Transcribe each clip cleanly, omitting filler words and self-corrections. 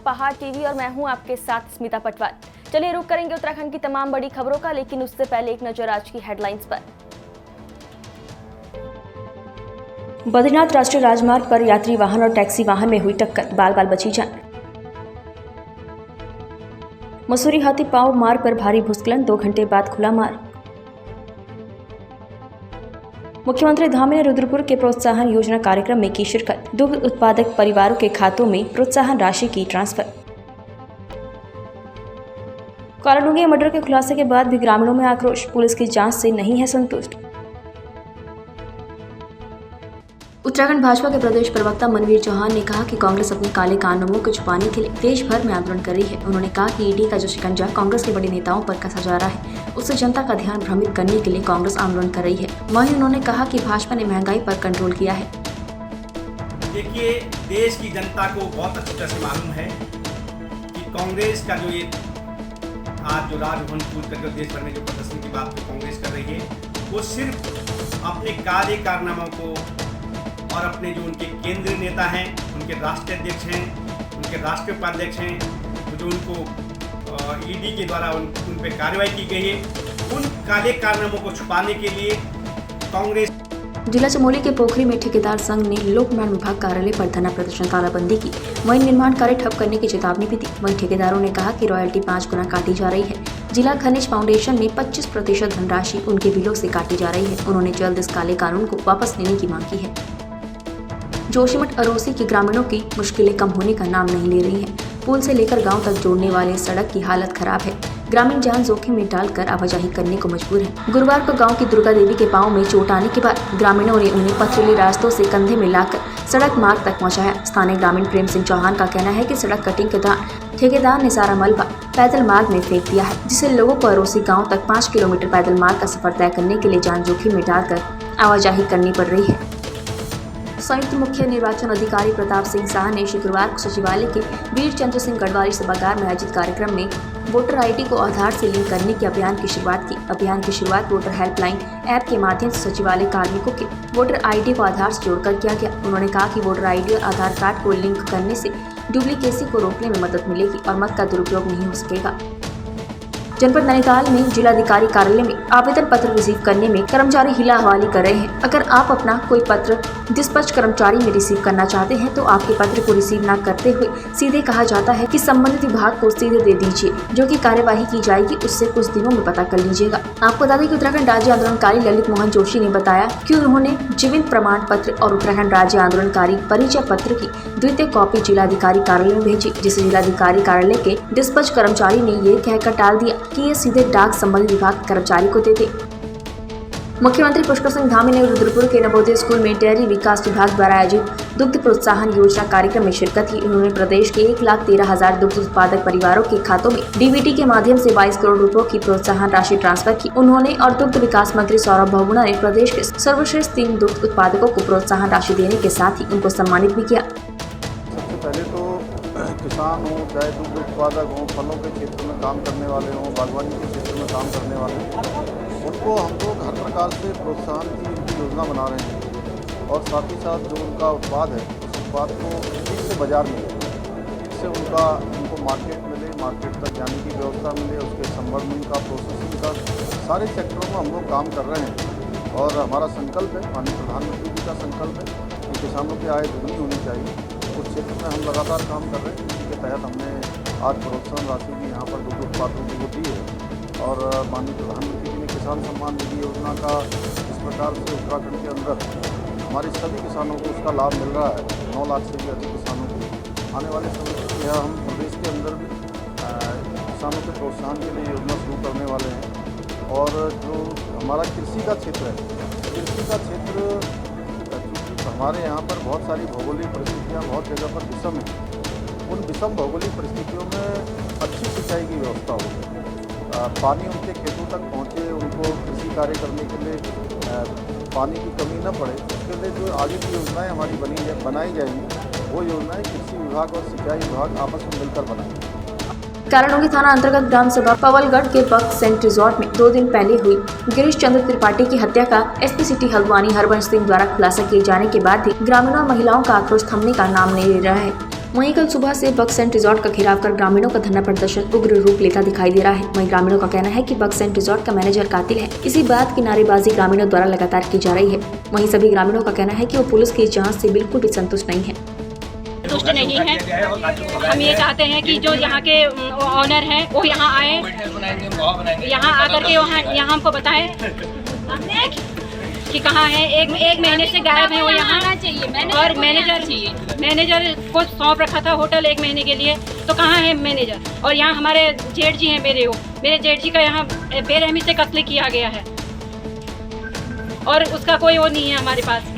पहाड़ टीवी और मैं हूं आपके साथ स्मिता पटवार। चलिए रुक करेंगे उत्तराखंड की तमाम बड़ी खबरों का, लेकिन उससे पहले एक नजर आज की हेडलाइंस पर। बद्रीनाथ राष्ट्रीय राजमार्ग पर यात्री वाहन और टैक्सी वाहन में हुई टक्कर, बाल बाल बची जान। मसूरी हाथी पांव मार्ग पर भारी भूस्खलन, 2 घंटे बाद खुला मार्ग। मुख्यमंत्री धामी ने रुद्रपुर के प्रोत्साहन योजना कार्यक्रम में की शिरकत, दुग्ध उत्पादक परिवारों के खातों में प्रोत्साहन राशि की ट्रांसफर। कालाडूंगी मर्डर के खुलासे के बाद भी ग्रामीणों में आक्रोश, पुलिस की जांच से नहीं है संतुष्ट। उत्तराखंड भाजपा के प्रदेश प्रवक्ता मनवीर चौहान ने कहा कि कांग्रेस अपने काले कारनामों को छुपाने के लिए देश भर में आंदोलन कर रही है। उन्होंने कहा कि ईडी का जो शिकंजा कांग्रेस के बड़े नेताओं पर कसा जा रहा है, उससे जनता का ध्यान भ्रमित करने के लिए कांग्रेस आंदोलन कर रही है। वहीं उन्होंने कहा कि भाजपा ने महंगाई पर कंट्रोल किया है। देखिए, देश की जनता को बहुत अच्छी तरह से मालूम है कि कांग्रेस का जो ये आज जो राजभवन कूद करके देश भर में जो प्रदर्शन की बात कांग्रेस कर रही है, वो सिर्फ अपने काले कारनामों को और अपने जो उनके केंद्रीय नेता हैं, उनके राष्ट्रीय अध्यक्ष हैं, उनके राष्ट्रीय उपाध्यक्ष हैं, जो उनको ईडी के द्वारा उन पे कार्रवाई की गई है, उन काले कारनामों को छुपाने के लिए कांग्रेस। जिला चमोली के पोखरी में ठेकेदार संघ ने लोक निर्माण विभाग कार्यालय पर धरना प्रदर्शन तालाबंदी की। वहीं निर्माण कार्य ठप करने की चेतावनी भी दी। वहीं ठेकेदारों ने कहा कि रॉयल्टी 5 गुना काटी जा रही है। जिला खनिज फाउंडेशन में 25% धनराशि उनके बिलों से काटी जा रही है। उन्होंने जल्द इस काले कानून को वापस लेने की मांग की है। जोशीमठ अरोसी के ग्रामीणों की मुश्किलें कम होने का नाम नहीं ले रही हैं। पुल से लेकर गांव तक जोड़ने वाले सड़क की हालत खराब है। ग्रामीण जान जोखिम में डालकर आवाजाही करने को मजबूर है। गुरुवार को गांव की दुर्गा देवी के पांव में चोट आने के बाद ग्रामीणों ने उन्हें पथरीले रास्तों से कंधे में लाकर सड़क मार्ग तक पहुंचाया। स्थानीय ग्रामीण प्रेम सिंह चौहान का कहना है कि सड़क कटिंग के दौरान ठेकेदार ने सारा मलबा पैदल मार्ग में फेंक दिया है, जिससे लोगों को अरोसी गाँव तक 5 किलोमीटर पैदल मार्ग का सफर तय करने के लिए जान जोखिम में डालकर आवाजाही करनी पड़ रही है। संयुक्त मुख्य निर्वाचन अधिकारी प्रताप सिंह शाह ने शुक्रवार को सचिवालय के वीर चंद्र सिंह गढ़वाली सभागार में आयोजित कार्यक्रम में वोटर आईडी को आधार से लिंक करने के अभियान की शुरुआत की। अभियान की शुरुआत वोटर हेल्पलाइन ऐप के माध्यम से सचिवालय कार्मिकों के वोटर आईडी को आधार से जोड़कर किया गया। उन्होंने कहा कि वोटर आईडी और आधार कार्ड को लिंक करने से डुप्लीकेसी को रोकने में मदद मिलेगी और मत का दुरुपयोग नहीं हो सकेगा। जनपद नैनीताल में जिलाधिकारी कार्यालय में आवेदन पत्र रिसीव करने में कर्मचारी हिला हवाली कर रहे हैं। अगर आप अपना कोई पत्र डिस्पैच कर्मचारी में रिसीव करना चाहते हैं तो आपके पत्र को रिसीव न करते हुए सीधे कहा जाता है कि संबंधित विभाग को सीधे दे दीजिए, जो कि कार्यवाही की जाएगी। उससे कुछ दिनों में पता कर लीजिएगा। आपको बता दें कि उत्तराखंड राज्य आंदोलनकारी ललित मोहन जोशी ने बताया कि उन्होंने जीवंत प्रमाण पत्र और उत्तराखंड राज्य आंदोलनकारी परिचय पत्र की द्वितीय कॉपी जिलाधिकारी कार्यालय में भेजी, जिसे जिलाधिकारी कार्यालय के डिस्पैच कर्मचारी ने ये कहकर टाल दिया कि ये सीधे डाक संबंधित विभाग कर्मचारी को देते। मुख्यमंत्री पुष्कर सिंह धामी ने रुद्रपुर के नवोदय स्कूल में डेयरी विकास विभाग द्वारा आयोजित दुग्ध प्रोत्साहन योजना कार्यक्रम में शिरकत की। उन्होंने प्रदेश के 1,13,000 दुग्ध उत्पादक परिवारों के खातों में डीबीटी के माध्यम से 22 करोड़ रुपयों की प्रोत्साहन राशि ट्रांसफर की। उन्होंने और दुग्ध विकास मंत्री सौरभ बहुगुणा ने प्रदेश के सर्वश्रेष्ठ 3 दुग्ध उत्पादकों को प्रोत्साहन राशि देने के साथ ही उनको सम्मानित भी किया। सबसे पहले तो किसान हो, चाहे दुग्ध उत्पादक हो, फलों के क्षेत्र में काम करने वाले हों, बागवानी के क्षेत्र में काम करने वाले हों, उनको हम लोग हर प्रकार से प्रोत्साहन की उनकी योजना बना रहे हैं। और साथ ही साथ जो उनका उत्पाद है, उस उत्पाद को ठीक से बाजार मिले, ठीक से उनको मार्केट मिले, मार्केट तक जाने की व्यवस्था मिले, उसके संवर्धन का, प्रोसेसिंग का, सारे सेक्टरों में हम लोग काम कर रहे हैं। और हमारा संकल्प है, माननीय प्रधानमंत्री जी का संकल्प है कि किसानों की आय दुगनी होनी चाहिए। उस क्षेत्र में हम लगातार काम कर रहे हैं। इसके तहत हमने आज प्रोत्साहन राशि भी यहाँ पर दुग्ध उत्पादकों को दी है। और माननीय प्रधानमंत्री जी ने किसान सम्मान निधि योजना का इस प्रकार से उत्तराखंड के अंदर हमारे सभी किसानों को उसका लाभ मिल रहा है। 9 लाख से भी अधिक किसानों को आने वाले समय में यह हम प्रदेश के अंदर भी किसानों के प्रोत्साहन के लिए योजना शुरू करने वाले हैं। और जो हमारा कृषि का क्षेत्र है, कृषि का क्षेत्र हमारे यहाँ पर बहुत सारी भौगोलिक परिस्थितियाँ बहुत जगह पर विषम हैं। उन विषम भौगोलिक परिस्थितियों में अच्छी सिंचाई की व्यवस्था हो, पानी उनके खेतों तक पहुँचे, उनको कृषि कार्य करने के लिए पानी की कमी न पड़े, उसके लिए जो आगे की योजनाएं हमारी बनाई जाएंगी, वो योजनाएं कृषि विभाग और सिंचाई विभाग आपस में मिलकर बनाएंगे। कालाडूंगी थाना अंतर्गत ग्राम सभा पवलगढ़ के बक सेंट रिजॉर्ट में 2 दिन पहले हुई गिरीश चंद्र त्रिपाठी की हत्या का एसपी सिटी हल्द्वानी हरबंश सिंह द्वारा खुलासा किए जाने के बाद भी ग्रामीणों और महिलाओं का आक्रोश थमने का नाम नहीं ले रहा है। वहीं कल सुबह से बक्स एंड रिजॉर्ट का घेराव कर ग्रामीणों का धरना प्रदर्शन उग्र रूप लेता दिखाई दे रहा है। वहीं ग्रामीणों का कहना है कि बक्स एंड रिजॉर्ट का मैनेजर कातिल है। इसी बात की नारेबाजी ग्रामीणों द्वारा लगातार की जा रही है। वहीं सभी ग्रामीणों का कहना है कि वो पुलिस की जांच से बिल्कुल भी संतुष्ट नहीं है। संतुष्ट नहीं है। हम ये चाहते हैं कि जो यहाँ के ऑनर हैं वो यहाँ आए, यहाँ आकर के यहाँ हमको बताएं कि कहाँ है। एक महीने से गायब है वो यहाँ आना चाहिए। और मैनेजर को सौंप रखा था होटल 1 महीने के लिए, तो कहाँ है मैनेजर। और यहाँ हमारे जेठ जी हैं, मेरे जेठ जी का यहाँ बेरहमी से कत्ल किया गया है और उसका कोई वो नहीं है हमारे पास।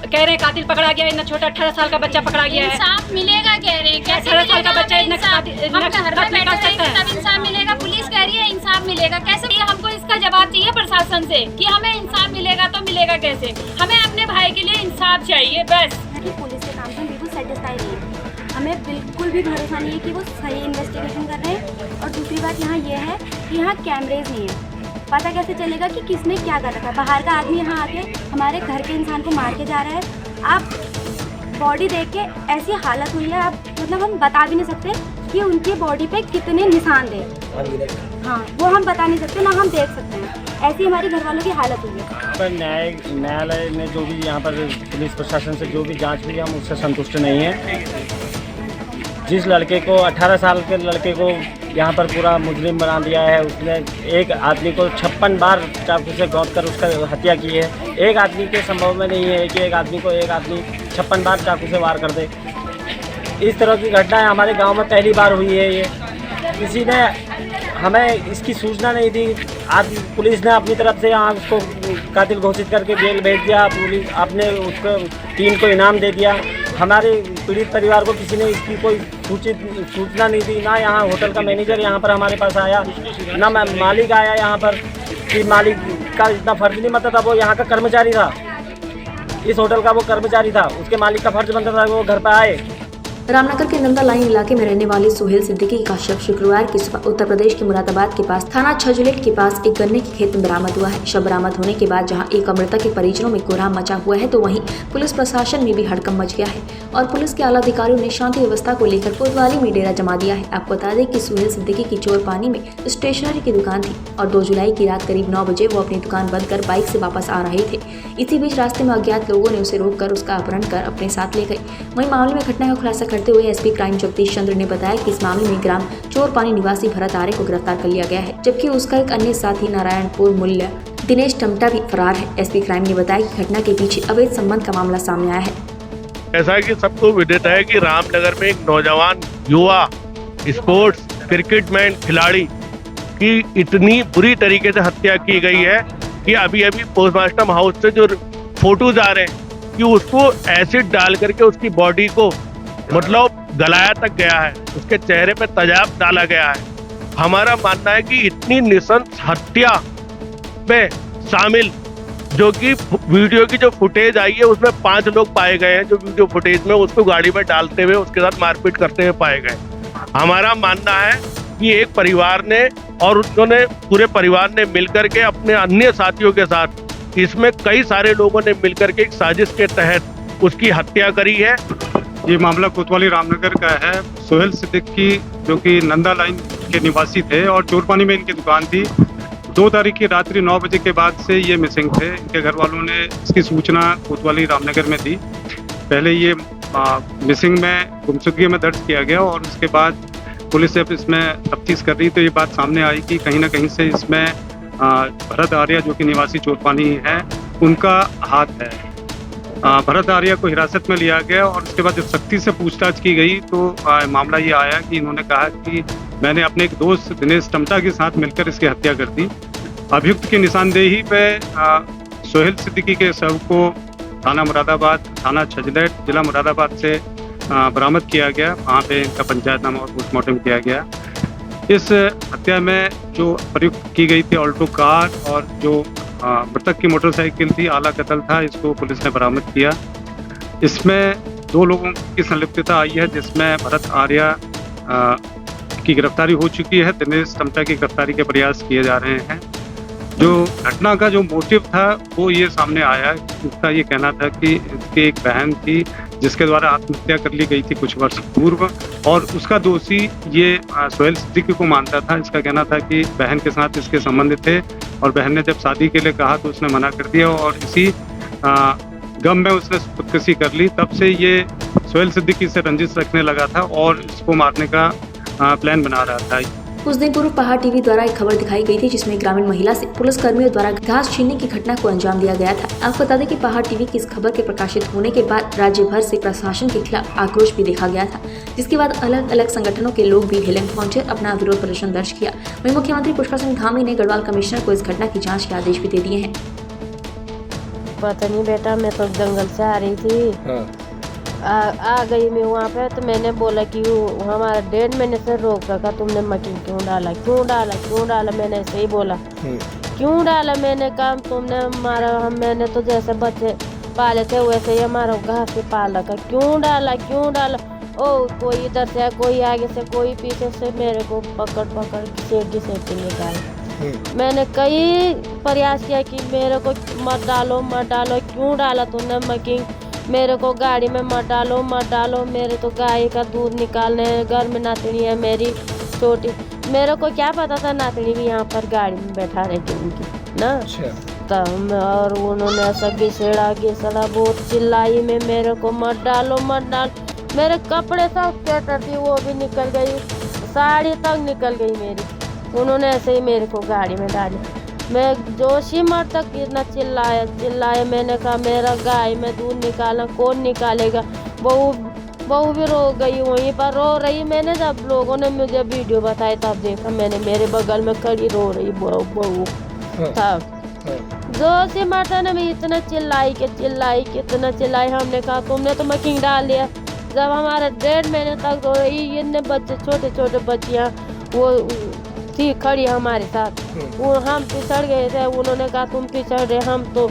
कह रहे हैं कातिल पकड़ा गया, इतना छोटा 18 साल का बच्चा पकड़ा गया है। इंसाफ मिलेगा कह रहे हैं, कैसे 18 साल का बच्चा इतना तब इंसाफ मिलेगा। पुलिस कह रही है इंसाफ मिलेगा, कैसे? हमको इसका जवाब चाहिए प्रशासन से कि हमें इंसाफ मिलेगा तो मिलेगा कैसे। हमें अपने भाई के लिए इंसाफ चाहिए बस। पुलिस के काम से हम बिल्कुल सेटिस्फाई नहीं है, हमें बिल्कुल भी भरोसा नहीं है कि वो सही इन्वेस्टिगेशन कर रहे हैं। और दूसरी बात यहाँ ये है कि यहाँ कैमरेज नहीं है, पता कैसे चलेगा कि किसने क्या कर रखा है। बाहर का आदमी यहाँ आके हमारे घर के इंसान को मार के जा रहा है। आप बॉडी देख के ऐसी हालत हुई है, आप मतलब हम बता भी नहीं सकते कि उनकी बॉडी पे कितने निशान थे। हाँ, वो हम बता नहीं सकते, ना हम देख सकते हैं। ऐसी हमारी घर वालों की हालत हुई है। पर न्यायालय ने जो भी यहाँ पर पुलिस प्रशासन से जो भी जांच हुई, हम उससे संतुष्ट नहीं हैं। जिस लड़के को 18 साल के लड़के को यहाँ पर पूरा मुजरिम बना दिया है, उसने एक आदमी को 56 बार चाकू से गौंद कर उसका हत्या की है। एक आदमी के संभव में नहीं है कि एक आदमी 56 बार चाकू से वार कर दे। इस तरह की घटनाएं हमारे गांव में पहली बार हुई है। ये किसी ने हमें इसकी सूचना नहीं दी। आज पुलिस ने अपनी तरफ से यहाँ उसको कातिल घोषित करके जेल भेज दिया। पुलिस आपने उसको 3 को इनाम दे दिया। हमारे पीड़ित परिवार को किसी ने इसकी कोई सूचना नहीं दी। ना यहाँ होटल का मैनेजर यहाँ पर हमारे पास आया, ना मालिक आया यहाँ पर, कि मालिक का इतना फर्ज नहीं बनता था। वो यहाँ का कर्मचारी था, इस होटल का वो कर्मचारी था, उसके मालिक का फर्ज बनता था कि वो घर पर आए। रामनगर के नंदा लाइन इलाके में रहने वाले सोहेल सिद्दीकी का शव शुक्रवार की सुबह उत्तर प्रदेश के मुरादाबाद के पास थाना छजुलेट के पास एक गन्ने के खेत में बरामद हुआ है। शव बरामद होने के बाद जहां एक मृतक के परिजनों में कोहराम मचा हुआ है, तो वहीं पुलिस प्रशासन में भी हड़कंप मच गया है और पुलिस के आला अधिकारियों ने शांति व्यवस्था को लेकर कोतवाली में डेरा जमा दिया है। आपको बता दें कि सोहेल सिद्दीकी की चोरपानी में स्टेशनरी की दुकान थी और 2 जुलाई की रात करीब 9 बजे वो अपनी दुकान बंद कर बाइक से वापस आ रहे थे। इसी बीच रास्ते में अज्ञात लोगों ने उसे रोककर उसका अपहरण कर अपने साथ ले गए। वहीं मामले में घटना का खुलासा करते हुए एसपी क्राइम जगदीश चंद्र ने बताया कि इस मामले में ग्राम चोरपानी निवासी भरत आर्य को गिरफ्तार कर लिया गया है, जबकि उसका एक अन्य साथी नारायणपुर मूल्य दिनेश टमटा भी फरार है। एसपी क्राइम ने बताया कि घटना के पीछे अवैध संबंध का मामला सामने आया है। ऐसा कि सबको विदित है कि रामनगर में एक नौजवान युवा स्पोर्ट्स क्रिकेटमैन खिलाड़ी की इतनी बुरी तरीके से हत्या की गई है कि अभी पोस्टमार्टम हाउस से जो फोटोज आ रहे हैं कि उसको एसिड डाल करके उसकी बॉडी को मतलब गलाया तक गया है, उसके चेहरे पे तेजाब डाला गया है। हमारा मानना है कि इतनी नृशंस हत्या में शामिल, जो कि वीडियो की जो फुटेज आई है उसमें 5 लोग पाए गए हैं, जो वीडियो फुटेज में उसको गाड़ी में डालते हुए उसके साथ मारपीट करते हुए पाए गए। हमारा मानना है कि एक परिवार ने और उन्होंने पूरे परिवार ने मिलकर के अपने अन्य साथियों के साथ, इसमें कई सारे लोगों ने मिलकर के एक साजिश के तहत उसकी हत्या करी है। ये मामला कोतवाली रामनगर का है। सोहेल सिद्दीकी जो कि नंदा लाइन के निवासी थे और चोरपानी में इनकी दुकान थी। 2 तारीख की रात्रि 9 बजे के बाद से ये मिसिंग थे। इनके घर वालों ने इसकी सूचना कोतवाली रामनगर में दी। पहले ये मिसिंग में गुमशुदगी में दर्ज किया गया और उसके बाद पुलिस जब इसमें तफ्तीश कर रही तो ये बात सामने आई कि कहीं ना कहीं से इसमें भरत आर्य जो कि निवासी चोरपानी है उनका हाथ है। भरत आर्य को हिरासत में लिया गया और उसके बाद जब सख्ती से पूछताछ की गई तो मामला ये आया कि इन्होंने कहा कि मैंने अपने एक दोस्त दिनेश टमटा के साथ मिलकर इसकी हत्या कर दी। अभियुक्त की निशानदेही पे सोहेल सिद्दीकी के शव को थाना मुरादाबाद, थाना छजुलेट, जिला मुरादाबाद से बरामद किया गया। वहाँ पे इनका पंचायतनामा और पोस्टमार्टम किया गया। इस हत्या में जो प्रयुक्त की गई थी ऑल्टो कार और जो मृतक की मोटरसाइकिल थी, आला कत्ल था, इसको पुलिस ने बरामद किया। इसमें 2 लोगों की संलिप्तता आई है, जिसमें भरत आर्य की गिरफ्तारी हो चुकी है। दिनेश टमटा की गिरफ्तारी के प्रयास किए जा रहे हैं। जो घटना का जो मोटिव था वो ये सामने आया। उसका ये कहना था कि इसकी एक बहन थी जिसके द्वारा आत्महत्या कर ली गई थी कुछ वर्ष पूर्व, और उसका दोषी ये सोहेल सिद्दीकी को मानता था। इसका कहना था कि बहन के साथ इसके संबंध थे और बहन ने जब शादी के लिए कहा तो उसने मना कर दिया और इसी गम में उसने खुदकुशी कर ली। तब से ये सोहेल सिद्दीकी से रंजिश रखने लगा था और इसको मारने का प्लान बना रहा था। कुछ दिन पूर्व पहाड़ टीवी द्वारा एक खबर दिखाई गई थी जिसमें ग्रामीण महिला से पुलिस कर्मियों द्वारा घास छीनने की घटना को अंजाम दिया गया था। आपको बता दें कि पहाड़ टीवी की इस खबर के प्रकाशित होने के बाद राज्य भर से प्रशासन के खिलाफ आक्रोश भी देखा गया था, जिसके बाद अलग अलग संगठनों के लोग भी हेलेंग पहुंचे, अपना विरोध प्रदर्शन दर्ज किया। वहीं मुख्यमंत्री पुष्कर सिंह धामी ने गढ़वाल कमिश्नर को इस घटना की जाँच के आदेश भी दे दिए हैं। पता नहीं बेटा, मैं तो जंगल से आ रही थी, आ गई मैं वहाँ पे, तो मैंने बोला कि हमारा 1.5 महीने से रोक रखा, तुमने मशीन क्यों डाला, मैंने ऐसे ही बोला। क्यों डाला मैंने काम, तुमने हमारा मैंने तो जैसे बच्चे पाले थे वैसे ही हमारा घास से पाल रखा, क्यों डाला। ओ कोई इधर से कोई आगे से कोई पीछे से मेरे को पकड़ घिसेट निकाला। मैंने कई प्रयास किया कि मेरे को मत डालो, क्यों डाला तुमने मशीन, मेरे को गाड़ी में मत डालो, मेरे तो गाय का दूध निकालने, घर में नातनी है मेरी छोटी, मेरे को क्या पता था नातनी भी यहाँ पर गाड़ी में बैठा रहती उनकी ना। तब और उन्होंने ऐसा घिसड़ा बहुत चिल्लाई में, मेरे को मत डालो, मेरे कपड़े सब स्वेटर थी वो भी निकल गई, साड़ी तक निकल गई मेरी। उन्होंने ऐसे ही मेरे को गाड़ी में डाली। मैं जोशीमठ तक इतना चिल्लाया, मैंने कहा मेरा गाय में दूध निकालना कौन निकालेगा। बहू भी रो गई, वहीं पर रो रही। मैंने जब लोगों ने मुझे वीडियो बताया तब देखा, मैंने मेरे बगल में खड़ी रो रही बहू था। जोशीमठ ने भी इतना चिल्लाई, हमने कहा तुमने तो मशीन डाल लिया। जब हमारा 1.5 महीने तक रो रही, इतने बच्चे छोटे बच्चियाँ वो थी खड़ी हमारे साथ, वो हम पिछड़ गए थे। उन्होंने कहा तुम पिछड़ रहे, हम तो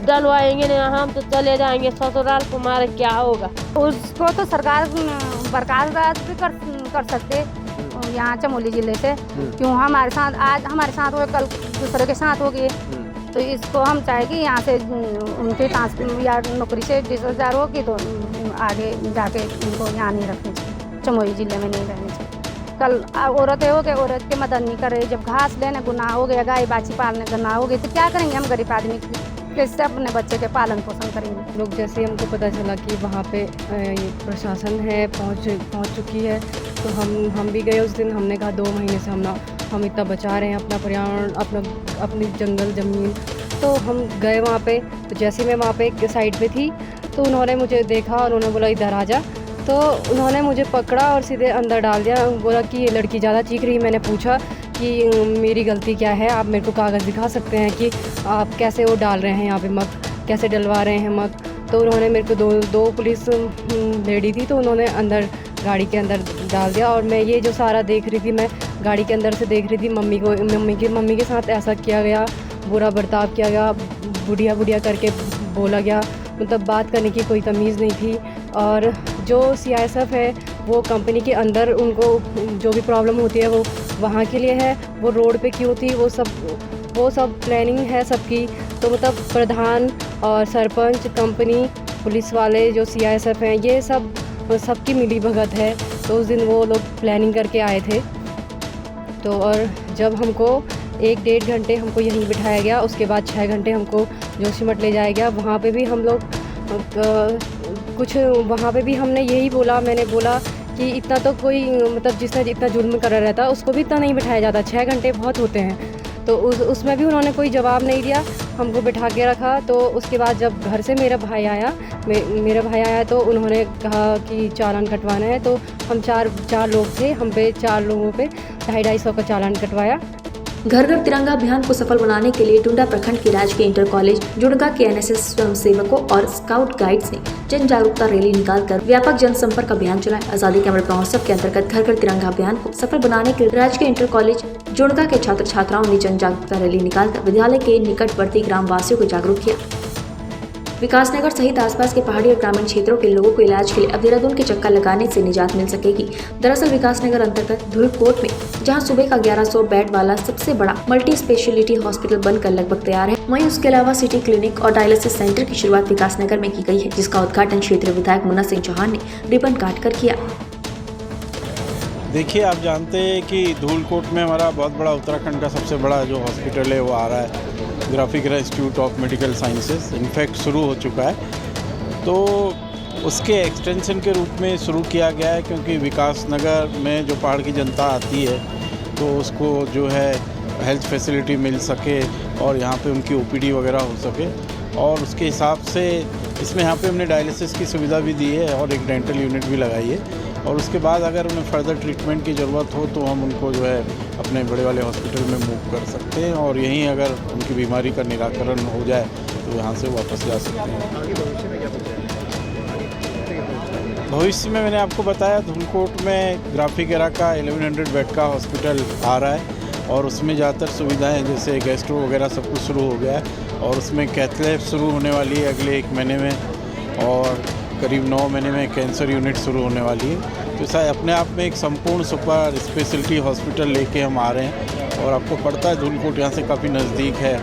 डलवाएंगे नहीं, हम तो चले जाएंगे ससुराल, तुम्हारा क्या होगा। उसको तो सरकार बर्खास्त भी कर सकते यहाँ चमोली जिले से, क्यों हमारे साथ आज हमारे साथ हो, कल दूसरे के साथ हो गए। तो इसको हम चाहे कि यहाँ से उनके ट्रांसफर या नौकरी से डिसचार्ज होगी तो आगे जाके उनको यहाँ नहीं रखनी चाहिए, चमोली जिले में नहीं रहनी चाहिए। कल औरतें हो गए, औरत के मदद नहीं कर रही, जब घास लेने गुनाह हो गया, गाय बाछी पालने गुनाह हो गई, तो क्या करेंगे हम गरीब आदमी, कैसे अपने बच्चे के पालन पोषण करेंगे। लोग जैसे हमको पता चला कि वहाँ पे प्रशासन है पहुँच चुकी है, तो हम भी गए उस दिन। हमने कहा 2 महीने से हम इतना बचा रहे हैं अपना पर्यावरण, अपनी जंगल ज़मीन, तो हम गए वहाँ पे। तो जैसे मैं वहाँ पे एक साइड पे थी तो उन्होंने मुझे देखा और उन्होंने बोला इधर आ जा, तो उन्होंने मुझे पकड़ा और सीधे अंदर डाल दिया। बोला कि ये लड़की ज़्यादा चीख रही। मैंने पूछा कि मेरी गलती क्या है, आप मेरे को कागज़ दिखा सकते हैं कि आप कैसे वो डाल रहे हैं यहाँ पे मग, कैसे डलवा रहे हैं मग। तो उन्होंने मेरे को दो पुलिस लेडी थी, तो उन्होंने अंदर गाड़ी के अंदर डाल दिया। और मैं ये जो सारा देख रही थी, मैं गाड़ी के अंदर से देख रही थी। मम्मी के साथ ऐसा किया गया, बुरा बर्ताव किया गया, बुढ़िया करके बोला गया, मतलब बात करने की कोई तमीज़ नहीं थी। और जो CISF है वो कंपनी के अंदर उनको जो भी प्रॉब्लम होती है वो वहाँ के लिए है, वो रोड पे क्यों थी, वो सब प्लानिंग है सबकी। तो मतलब प्रधान और सरपंच, कंपनी, पुलिस वाले जो CISF हैं, ये सबकी मिली भगत है। तो उस दिन वो लोग प्लानिंग करके आए थे। तो और जब हमको 1-1.5 घंटे हमको यहीं बिठाया गया, उसके बाद 6 घंटे हमको जोशीमठ ले जाया गया। वहाँ पे भी हम लोग वहाँ पे भी हमने यही बोला, मैंने बोला कि इतना तो कोई मतलब जिसने इतना जुल्म करा रहता है उसको भी इतना नहीं बिठाया जाता, 6 घंटे बहुत होते हैं। तो उसमें भी उन्होंने कोई जवाब नहीं दिया, हमको बिठा के रखा। तो उसके बाद जब घर से मेरा भाई आया तो उन्होंने कहा कि चालान कटवाना है। तो हम चार लोग थे, हम पे 4 लोगों पे 250-250 का चालान कटवाया। घर घर तिरंगा अभियान को सफल बनाने के लिए टुंडा प्रखंड के राजकीय इंटर कॉलेज जुड़गा के NSS स्वयंसेवकों और स्काउट गाइड्स ने जन जागरूकता रैली निकालकर व्यापक जनसंपर्क अभियान चलाया। आजादी के अमृत महोत्सव के अंतर्गत घर घर तिरंगा अभियान को सफल बनाने के लिए राजकीय इंटर कॉलेज जुड़गा के छात्र छात्राओं ने जन जागरूकता रैली निकालकर विद्यालय के निकटवर्ती ग्राम वासियों को जागरूक किया। विकासनगर सहित आसपास के पहाड़ी और ग्रामीण क्षेत्रों के लोगों को इलाज के लिए अब देहरादून के चक्कर लगाने से निजात मिल सकेगी। दरअसल विकासनगर अंतर्गत धुलकोट में जहां सुबह का 1100 बेड वाला सबसे बड़ा मल्टी स्पेशलिटी हॉस्पिटल बनकर लगभग तैयार है, वहीं उसके अलावा सिटी क्लिनिक और डायलिसिस सेंटर की शुरुआत विकासनगर में की गई है, जिसका उद्घाटन क्षेत्रीय विधायक मुन्ना सिंह चौहान ने रिबन काट कर किया। देखिए, आप जानते हैं कि धूलकोट में हमारा बहुत बड़ा उत्तराखंड का सबसे बड़ा जो हॉस्पिटल है वो आ रहा है, graphical institute of medical sciences in fact शुरू हो चुका है। तो उसके एक्सटेंशन के रूप में शुरू किया गया है, क्योंकि विकासनगर में जो पहाड़ की जनता आती है तो उसको जो है हेल्थ फैसिलिटी मिल सके और यहाँ पे उनकी ओपीडी वगैरह हो सके, और उसके हिसाब से इसमें यहाँ पे हमने डायलिसिस की सुविधा भी दी है और एक डेंटल यूनिट भी लगाई है। और उसके बाद अगर उन्हें फर्दर ट्रीटमेंट की ज़रूरत हो तो हम उनको जो है अपने बड़े वाले हॉस्पिटल में मूव कर सकते हैं, और यहीं अगर उनकी बीमारी का निराकरण हो जाए तो यहाँ से वापस जा सकते हैं। भविष्य में मैंने आपको बताया, धूलकोट में ग्राफिकेरा का 1100 बेड का हॉस्पिटल आ रहा है, और उसमें ज़्यादातर सुविधाएं जैसे गैस्ट्रो वगैरह सब कुछ शुरू हो गया है, और उसमें कैथ लैब शुरू होने वाली है अगले 1 महीने में, और करीब 9 महीने में कैंसर यूनिट शुरू होने वाली है। तो ऐसा अपने आप में एक संपूर्ण सुपर स्पेशलिटी हॉस्पिटल लेके हम आ रहे हैं, और आपको पड़ता है धूलकोट यहाँ से काफ़ी नज़दीक है,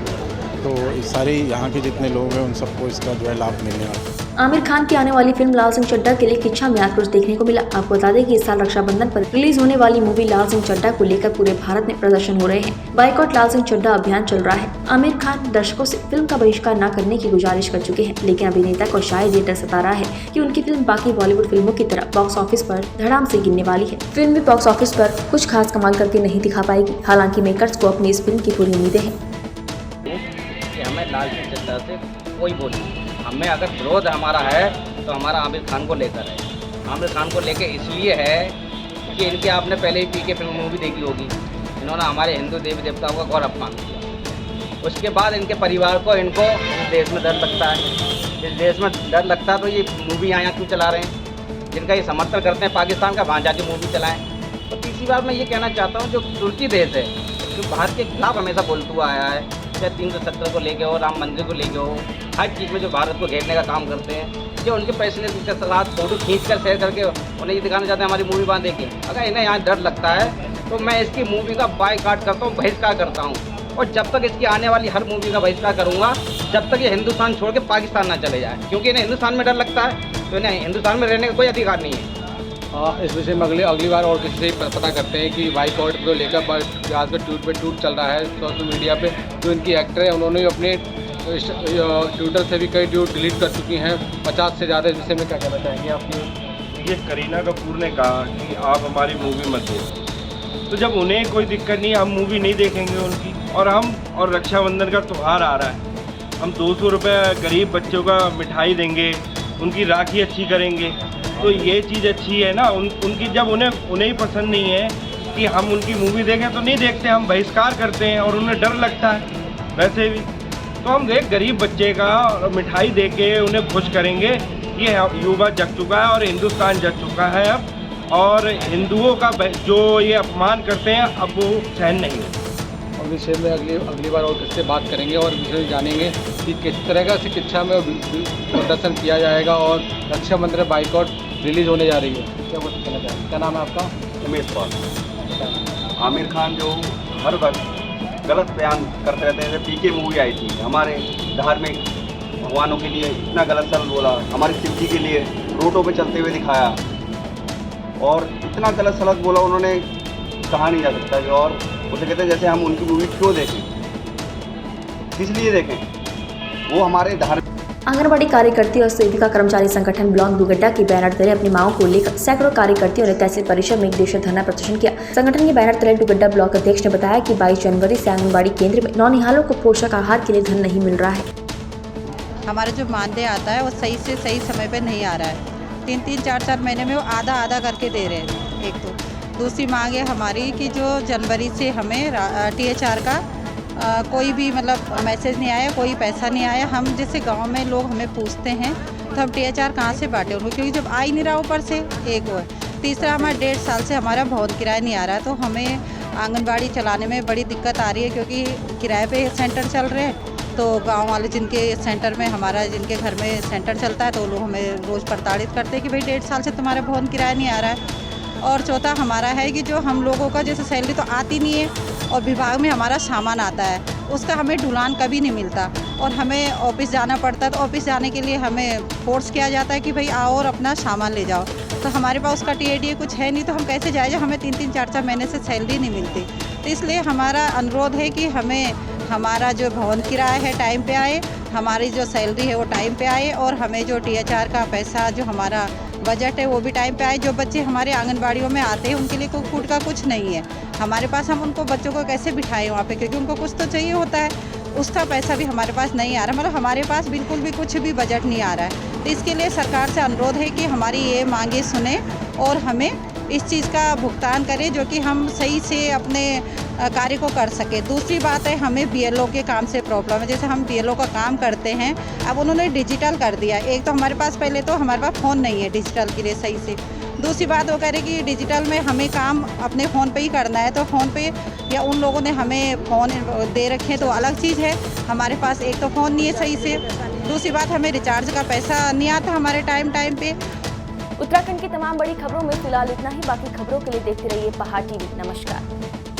तो सारे यहाँ के जितने लोग हैं उन सबको इसका जो है लाभ मिलने वाला है। आमिर खान की आने वाली फिल्म लाल सिंह चड्ढा के लिए इच्छा में आक्रोश देखने को मिला। आपको बता दें कि इस साल रक्षाबंधन पर रिलीज होने वाली मूवी लाल सिंह चड्ढा को लेकर पूरे भारत में प्रदर्शन हो रहे हैं। बाइकॉट लाल सिंह चड्ढा अभियान चल रहा है। आमिर खान दर्शकों से फिल्म का बहिष्कार न करने की गुजारिश कर चुके हैं, लेकिन अभिनेता को शायद ये डर सता रहा है कि उनकी फिल्म बाकी बॉलीवुड फिल्मों की तरह बॉक्स ऑफिस पर धड़ाम से गिरने वाली है। फिल्म भी बॉक्स ऑफिस पर कुछ खास कमाल करके नहीं दिखा पाएगी। हालांकि मेकर्स को अपनी इस फिल्म की पूरी उम्मीदें हैं। हमें लाल सिंह चड्ढा से कोई बोल नहीं, हमें अगर विरोध हमारा है तो हमारा आमिर खान को लेकर है। आमिर खान को लेकर इसलिए है कि इनके आपने पहले ही पीके फिल्म मूवी देखी होगी, इन्होंने हमारे हिंदू देवी देवताओं का गौरव अपमान किया। उसके बाद इनके परिवार को इनको इस देश में डर लगता है, इस देश में डर लगता है तो ये मूवी यहाँ क्यों चला रहे हैं, जिनका ये समर्थन करते हैं पाकिस्तान का, वहाँ जाके मूवी चलाएँ। तो तीसरी बार मैं ये कहना चाहता हूँ, जो तुर्की देश है जो भारत के खिलाफ हमेशा बोलता हुआ आया है, चाहे 370 को लेके हो, राम मंदिर को लेके हो, हर चीज़ में जो भारत को घेरने का काम करते हैं, जो उनके पैसे के साथ फोटो खींच कर शेयर करके उन्हें ये दिखाना चाहते हैं हमारी मूवी बांधे की। अगर इन्हें यहाँ डर लगता है तो मैं इसकी मूवी का बायकॉट करता हूँ, बहिष्कार करता हूँ, और जब तक इसकी आने वाली हर मूवी का बहिष्कार करूँगा जब तक ये हिंदुस्तान छोड़ के पाकिस्तान ना चले जाए, क्योंकि इन्हें हिंदुस्तान में डर लगता है तो इन्हें हिंदुस्तान में रहने का कोई अधिकार नहीं है। इस विषय में अगली बार और किसी से पता करते हैं कि बाइकॉट को लेकर आज का ट्वीट चल रहा है सोशल मीडिया पे। जो इनकी एक्टर है उन्होंने अपने ट्विटर से भी कई ट्वीट डिलीट कर चुकी हैं, 50 से ज़्यादा। इस विषय में क्या कहना चाहेंगे आप? ये करीना कपूर ने कहा कि आप हमारी मूवी मत देखो, तो जब उन्हें कोई दिक्कत नहीं, हम मूवी नहीं देखेंगे उनकी, और रक्षाबंधन का त्यौहार आ रहा है, हम 200 रुपये गरीब बच्चों का मिठाई देंगे, उनकी राखी अच्छी करेंगे, तो ये चीज़ अच्छी है ना। उनकी जब उन्हें ही पसंद नहीं है कि हम उनकी मूवी देखें तो नहीं देखते, हम बहिष्कार करते हैं, और उन्हें डर लगता है वैसे भी। तो हम एक गरीब बच्चे का मिठाई दे के उन्हें खुश करेंगे। ये युवा जग चुका है और हिंदुस्तान जग चुका है अब, और हिंदुओं का जो ये अपमान करते हैं अब वो सहन नहीं होगा। और विषय में अगली बार और किससे बात करेंगे और विषय जानेंगे कि किस तरह का शिक्षा में प्रदर्शन किया जाएगा, और रक्षाबंधन बाइकॉट रिलीज़ होने जा रही है। क्या कुछ कहना चाहेंगे? क्या नाम है आपका? उमेश पाल। आमिर खान जो हर वक्त गलत बयान करते रहते हैं, जैसे पीके मूवी आई थी, हमारे धार्मिक भगवानों के लिए इतना गलत शब्द बोला, हमारे शिव जी के लिए रोडों पे चलते हुए दिखाया, और इतना गलत शब्द बोला उन्होंने, कहा नहीं जा सकता। और उसे कहते हैं जैसे हम उनकी मूवी क्यों देखें, किस लिए देखें, वो हमारे धार्मिक। आंगनबाड़ी कार्यकर्ती और सेविका कर्मचारी संगठन ब्लॉक दुगड्डा की बैनर तले अपनी मांगों को लेकर सैकड़ों कार्यकर्तियों ने तहसील परिसर में एक दिवसीय धरना प्रदर्शन किया। संगठन के बैनर तले दुगड्डा ब्लॉक अध्यक्ष ने बताया कि 22 जनवरी से आंगनबाड़ी केंद्र में नौनिहालों को पोषक आहार के लिए धन नहीं मिल रहा है। हमारा जो मानदेय आता है वो सही से सही समय पर नहीं आ रहा है, 3-3, 4-4 महीने में वो आधा करके दे रहे हैं। एक तो दूसरी मांग है हमारी कि जो जनवरी से हमें THR का कोई भी मतलब मैसेज नहीं आया, कोई पैसा नहीं आया। हम जैसे गांव में लोग हमें पूछते हैं तो हम THR कहाँ से बांटे उनको, क्योंकि जब आ ही नहीं रहा ऊपर से। एक वो है। तीसरा, हमारा 1.5 साल से हमारा भवन किराया नहीं आ रहा है, तो हमें आंगनबाड़ी चलाने में बड़ी दिक्कत आ रही है, क्योंकि किराए पे सेंटर चल रहे हैं। तो गांव वाले जिनके सेंटर में हमारा जिनके घर में सेंटर चलता है तो वो लोग हमें रोज़ प्रताड़ित करते हैं कि भाई 1.5 साल से तुम्हारे भवन किराया नहीं आ रहा है। और चौथा हमारा है कि जो हम लोगों का जैसे सैलरी तो आती नहीं है और विभाग में हमारा सामान आता है उसका हमें ढुलान कभी नहीं मिलता और हमें ऑफिस जाना पड़ता है। तो ऑफिस जाने के लिए हमें फोर्स किया जाता है कि भाई आओ और अपना सामान ले जाओ। तो हमारे पास उसका TADA कुछ है नहीं तो हम कैसे जाए जब हमें 3-3 4-4 महीने से सैलरी नहीं मिलती। तो इसलिए हमारा अनुरोध है कि हमें हमारा जो भवन किराया है टाइम पे आए, हमारी जो सैलरी है वो टाइम पे आए और हमें जो THR का पैसा जो हमारा बजट है वो भी टाइम पे आए। जो बच्चे हमारे आंगनबाड़ियों में आते हैं उनके लिए फूड का कुछ नहीं है हमारे पास, हम उनको बच्चों को कैसे बिठाएं वहाँ पे, क्योंकि उनको कुछ तो चाहिए होता है, उसका पैसा भी हमारे पास नहीं आ रहा, मतलब हमारे पास बिल्कुल भी कुछ भी बजट नहीं आ रहा है। तो इसके लिए सरकार से अनुरोध है कि हमारी ये मांगे सुने और हमें इस चीज़ का भुगतान करें जो कि हम सही से अपने कार्य को कर सके। दूसरी बात है हमें BLO के काम से प्रॉब्लम है, जैसे हम BLO का काम करते हैं अब उन्होंने डिजिटल कर दिया। एक तो हमारे पास पहले तो हमारे पास फ़ोन नहीं है डिजिटल के लिए सही से, दूसरी बात वो कह रहे कि डिजिटल में हमें काम अपने फ़ोन पे ही करना है, तो फ़ोन पे या उन लोगों ने हमें फ़ोन दे रखे हैं तो अलग चीज़ है, हमारे पास एक तो फ़ोन नहीं है सही से, दूसरी बात हमें रिचार्ज का पैसा नहीं आता हमारे टाइम पे। उत्तराखंड की तमाम बड़ी खबरों में फिलहाल इतना ही। बाकी खबरों के लिए देखते रहिए पहाड़ TV। नमस्कार।